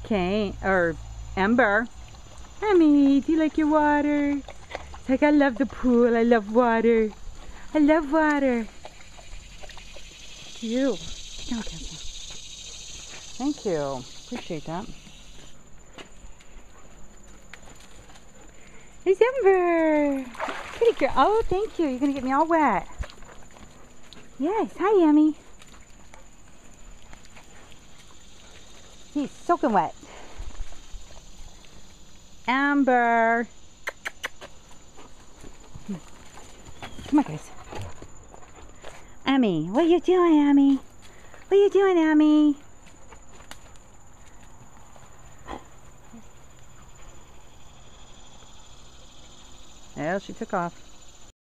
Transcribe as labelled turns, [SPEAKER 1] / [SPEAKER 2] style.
[SPEAKER 1] Okay, or Ember. Emmy, do you like your water? It's like, I love the pool. I love water. I love water. You. Okay. Thank you. Appreciate that. There's Ember. Pretty girl. Oh, thank you. You're going to get me all wet. Yes. Hi, Emmy. He's soaking wet. Amber. Come on, guys. Emmy, what are you doing, Emmy? What are you doing, Emmy? Yeah, she took off.